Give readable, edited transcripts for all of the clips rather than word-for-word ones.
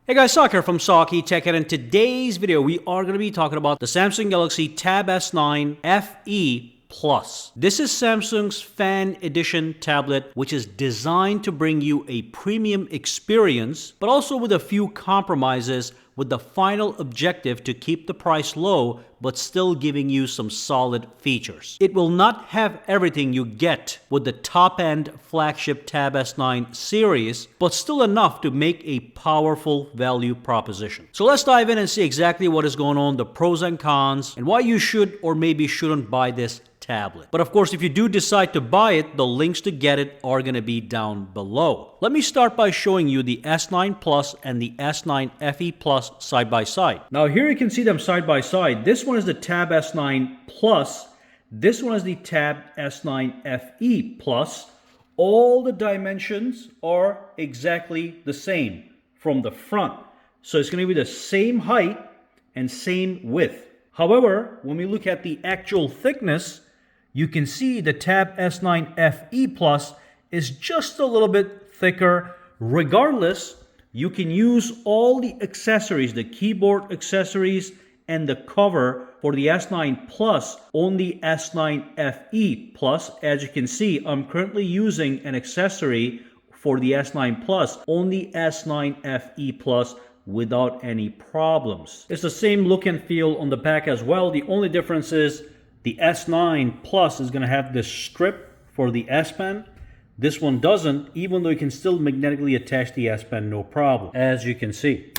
Hey guys, Sak here from sakitech, and in today's video we are going to be talking about the Samsung Galaxy Tab S9 FE Plus. This is Samsung's Fan Edition tablet, which is designed to bring you a premium experience, but also with a few compromises, with the final objective to keep the price low but still giving you some solid features. It will not have everything you get with the top-end flagship Tab S9 series, but still enough to make a powerful value proposition. So let's dive in and see exactly what is going on, the pros and cons, and why you should or maybe shouldn't buy this tablet. But of course, if you do decide to buy it, the links to get it are going to be down below. Let me start by showing you the S9 Plus and the S9 FE Plus side by side. Now here you can see them side by side. This one is the Tab S9 Plus. This one is the Tab S9 FE Plus. All the dimensions are exactly the same from the front. So it's going to be the same height and same width. However, when we look at the actual thickness, you can see the Tab S9 FE Plus is just a little bit thicker. Regardless, you can use all the accessories, the keyboard accessories and the cover for the S9 Plus on the S9 FE Plus. As you can see, I'm currently using an accessory for the S9 Plus on the S9 FE Plus without any problems. It's the same look and feel on the back as well. The only difference is the S9 Plus is going to have this strip for the S Pen. This one doesn't, even though you can still magnetically attach the S Pen, no problem, as you can see.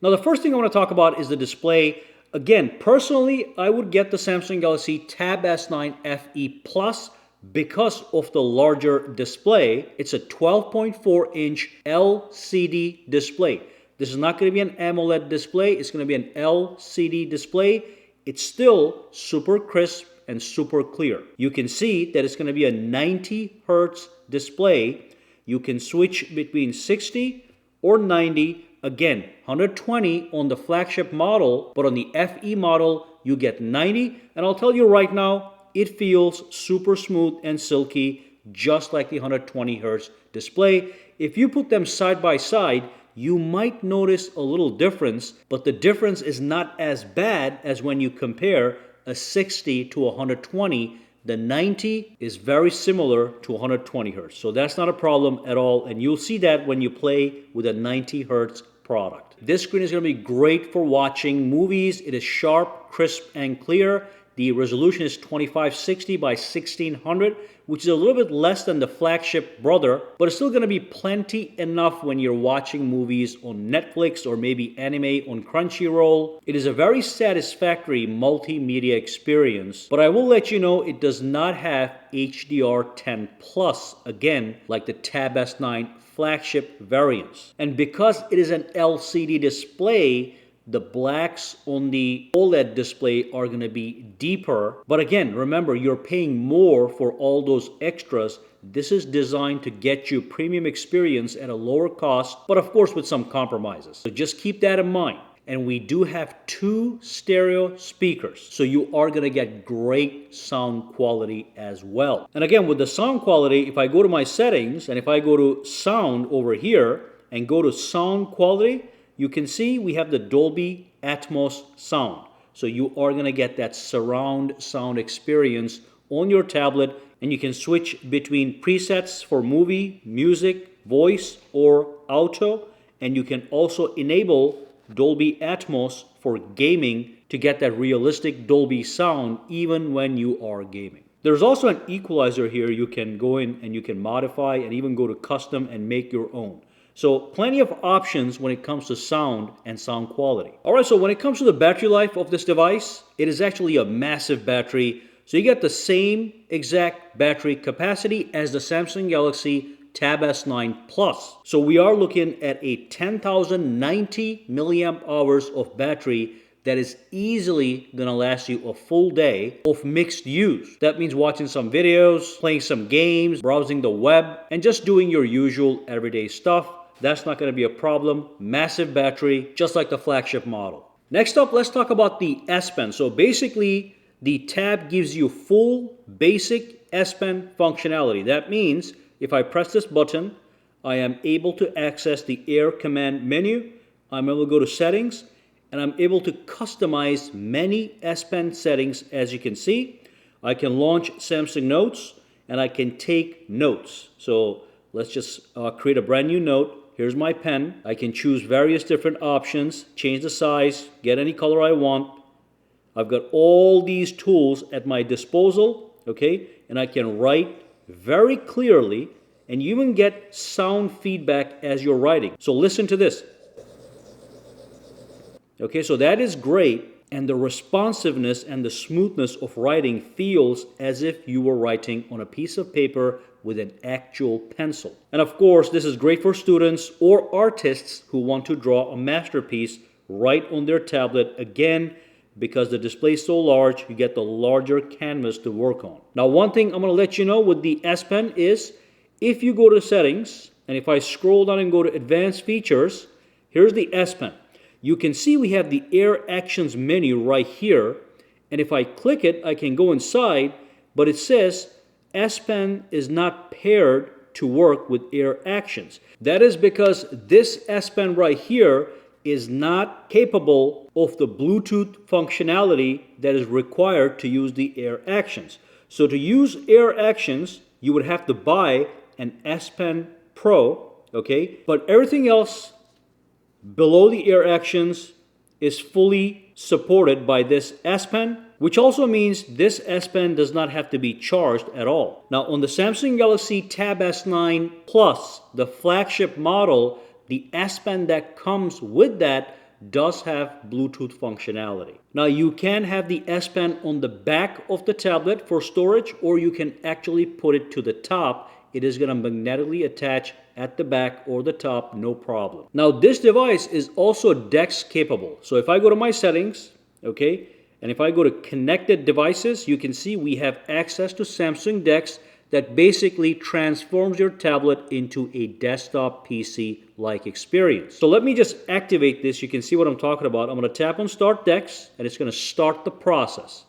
Now the first thing I want to talk about is the display. Again, personally, I would get the Samsung Galaxy Tab S9 FE Plus because of the larger display. It's a 12.4-inch LCD display. This is not going to be an AMOLED display. It's going to be an LCD display. It's still super crisp and super clear. You can see that it's going to be a 90 Hertz display. You can switch between 60 or 90. Again, 120 on the flagship model, but on the FE model, you get 90. And I'll tell you right now, it feels super smooth and silky, just like the 120 Hertz display. If you put them side by side, you might notice a little difference, but the difference is not as bad as when you compare a 60 to 120. The 90 is very similar to 120 Hertz. So that's not a problem at all. And you'll see that when you play with a 90 Hertz product. This screen is going to be great for watching movies. It is sharp, crisp, and clear. The resolution is 2560 by 1600, which is a little bit less than the flagship brother, but it's still going to be plenty enough when you're watching movies on Netflix or maybe anime on Crunchyroll. It is a very satisfactory multimedia experience, but I will let you know it does not have HDR10 Plus, again, like the Tab S9 flagship variants. And because it is an LCD display, the blacks on the OLED display are going to be deeper. But again, remember, you're paying more for all those extras. This is designed to get you premium experience at a lower cost, but of course with some compromises. So just keep that in mind. And we do have 2 stereo speakers, so you are going to get great sound quality as well. And again, with the sound quality, if I go to my settings and if I go to sound over here and go to sound quality, you can see we have the Dolby Atmos sound. So you are going to get that surround sound experience on your tablet, and you can switch between presets for movie, music, voice, or auto. And you can also enable Dolby Atmos for gaming to get that realistic Dolby sound even when you are gaming. There's also an equalizer here. You can go in and you can modify and even go to custom and make your own. So plenty of options when it comes to sound and sound quality. All right, so when it comes to the battery life of this device, it is actually a massive battery. So you get the same exact battery capacity as the Samsung Galaxy Tab S9 Plus. So we are looking at a 10,090 milliamp hours of battery that is easily going to last you a full day of mixed use. That means watching some videos, playing some games, browsing the web, and just doing your usual everyday stuff. That's not going to be a problem. Massive battery, just like the flagship model. Next up, let's talk about the S Pen. So basically, the Tab gives you full basic S Pen functionality. That means if I press this button, I am able to access the Air Command menu, I'm able to go to settings, and I'm able to customize many S Pen settings. As you can see, I can launch Samsung Notes, and I can take notes. So let's just create a brand new note. Here's my pen. I can choose various different options, change the size, get any color I want. I've got all these tools at my disposal, okay? And I can write very clearly, and you even get sound feedback as you're writing. So listen to this. Okay, so that is great, and the responsiveness and the smoothness of writing feels as if you were writing on a piece of paper with an actual pencil. And of course, this is great for students or artists who want to draw a masterpiece right on their tablet. Again, because the display is so large, you get the larger canvas to work on. Now, one thing I'm going to let you know with the S Pen is, if you go to settings, and if I scroll down and go to advanced features, here's the S Pen. You can see we have the Air Actions menu right here, and if I click it, I can go inside, but it says S Pen is not paired to work with Air Actions. That is because this S Pen right here is not capable of the Bluetooth functionality that is required to use the Air Actions. So to use Air Actions, you would have to buy an S Pen Pro, okay? But everything else below the Air Actions is fully supported by this S Pen, which also means this S Pen does not have to be charged at all. Now, on the Samsung Galaxy Tab S9 Plus, the flagship model, the S Pen that comes with that does have Bluetooth functionality. Now, you can have the S Pen on the back of the tablet for storage, or you can actually put it to the top. It is going to magnetically attach at the back or the top, no problem. Now, this device is also DeX capable. So if I go to my settings, okay, and if I go to connected devices, you can see we have access to Samsung DeX that basically transforms your tablet into a desktop PC-like experience. So let me just activate this. You can see what I'm talking about. I'm going to tap on Start DeX, and it's going to start the process.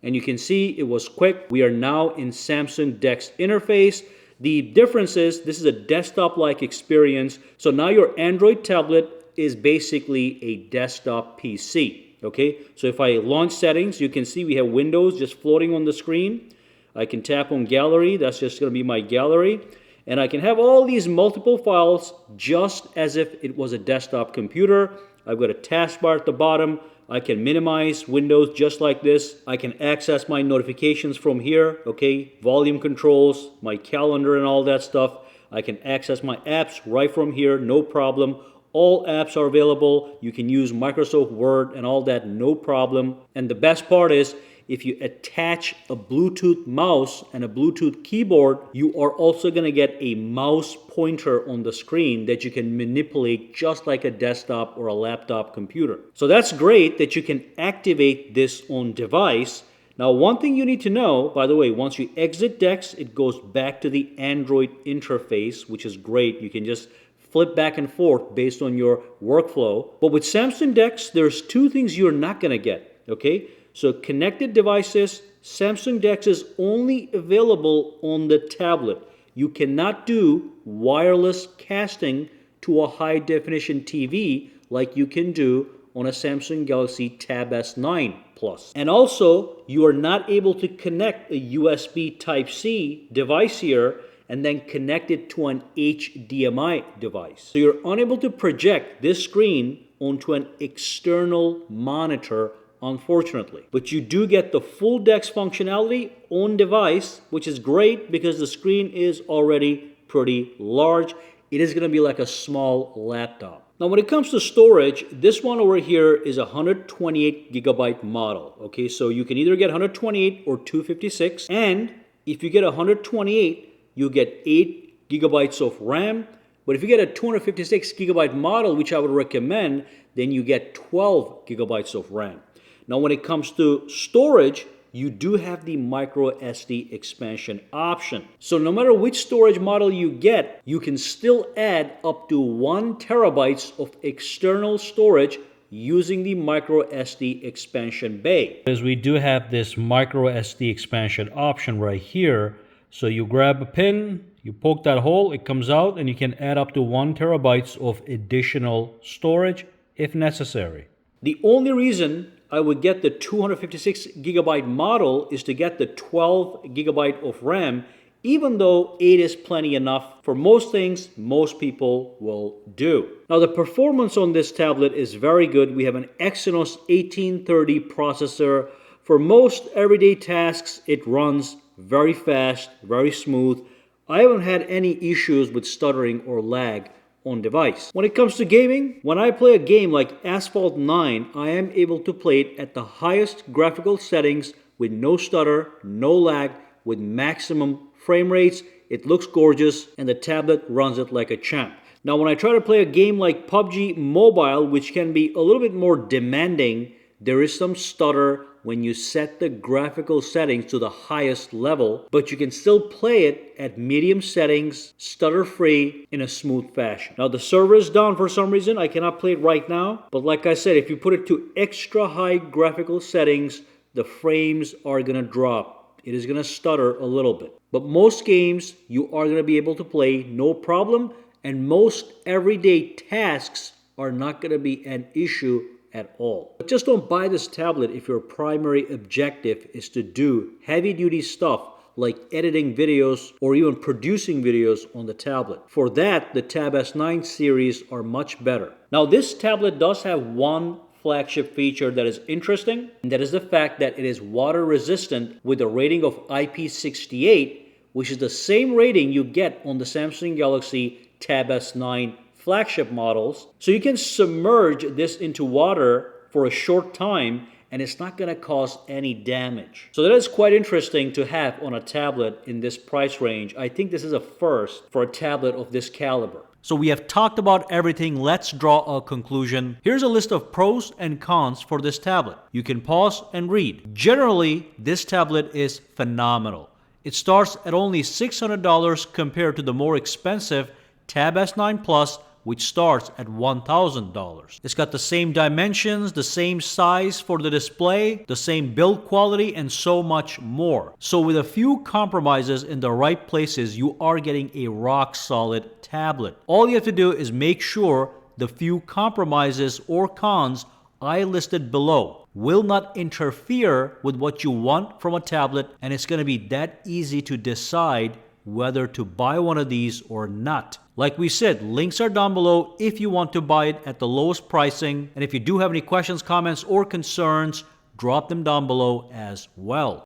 And you can see it was quick. We are now in Samsung DeX interface. The difference is this is a desktop-like experience. So now your Android tablet is basically a desktop PC. Okay, so if I launch settings, you can see we have Windows just floating on the screen. I can tap on Gallery. That's just going to be my gallery. And I can have all these multiple files just as if it was a desktop computer. I've got a taskbar at the bottom. I can minimize Windows just like this. I can access my notifications from here, okay? Volume controls, my calendar and all that stuff. I can access my apps right from here, no problem. All apps are available. You can use Microsoft Word and all that, no problem. And the best part is, if you attach a Bluetooth mouse and a Bluetooth keyboard, you are also going to get a mouse pointer on the screen that you can manipulate just like a desktop or a laptop computer. So that's great that you can activate this on device. Now, one thing you need to know, by the way, once you exit DeX, it goes back to the Android interface, which is great. You can just flip back and forth based on your workflow. But with Samsung DeX, there's two things you're not going to get, okay? So connected devices, Samsung DeX is only available on the tablet. You cannot do wireless casting to a high-definition TV like you can do on a Samsung Galaxy Tab S9 Plus. And also, you are not able to connect a USB Type-C device here and then connect it to an HDMI device. So you're unable to project this screen onto an external monitor, unfortunately. But you do get the full DeX functionality on device, which is great because the screen is already pretty large. It is going to be like a small laptop. Now, when it comes to storage, this one over here is a 128 gigabyte model. Okay, so you can either get 128 or 256. And if you get 128, you get 8 gigabytes of RAM. But if you get a 256 gigabyte model, which I would recommend, then you get 12 gigabytes of RAM. Now, when it comes to storage, you do have the micro SD expansion option. So no matter which storage model you get, you can still add up to 1 terabytes of external storage using the micro SD expansion bay. Because we do have this micro SD expansion option right here. So you grab a pin, You poke that hole, it comes out, and you can add up to 1 terabytes of additional storage if necessary. The only reason I would get the 256 gigabyte model is to get the 12 gigabyte of RAM, even though 8 is plenty enough for most things most people will do. Now the performance on this tablet is very good. We have an Exynos 1830 processor. For most everyday tasks, it runs very fast, very smooth. I haven't had any issues with stuttering or lag on device. When it comes to gaming, when I play a game like Asphalt 9, I am able to play it at the highest graphical settings with no stutter, no lag, with maximum frame rates. It looks gorgeous and the tablet runs it like a champ. Now when I try to play a game like PUBG Mobile, which can be a little bit more demanding, there is some stutter when you set the graphical settings to the highest level, but you can still play it at medium settings, stutter-free, in a smooth fashion. Now the server is down for some reason. I cannot play it right now, but like I said, if you put it to extra high graphical settings, the frames are gonna drop. It is gonna stutter a little bit. But most games you are gonna be able to play no problem, and most everyday tasks are not gonna be an issue at all. But just don't buy this tablet if your primary objective is to do heavy-duty stuff like editing videos or even producing videos on the tablet. For that, the Tab S9 series are much better. Now this tablet does have one flagship feature that is interesting, and that is the fact that it is water resistant with a rating of IP68, which is the same rating you get on the Samsung Galaxy Tab S9 flagship models. So you can submerge this into water for a short time and it's not going to cause any damage. So that is quite interesting to have on a tablet in this price range. I think this is a first for a tablet of this caliber. So we have talked about everything. Let's draw a conclusion. Here's a list of pros and cons for this tablet. You can pause and read. Generally, this tablet is phenomenal. It starts at only $600 compared to the more expensive Tab S9 Plus, which starts at $1,000. It's got the same dimensions, the same size for the display, the same build quality, and so much more. So with a few compromises in the right places, you are getting a rock-solid tablet. All you have to do is make sure the few compromises or cons I listed below will not interfere with what you want from a tablet, and it's going to be that easy to decide whether to buy one of these or not. Like we said, links are down below if you want to buy it at the lowest pricing. And if you do have any questions, comments, or concerns, drop them down below as well.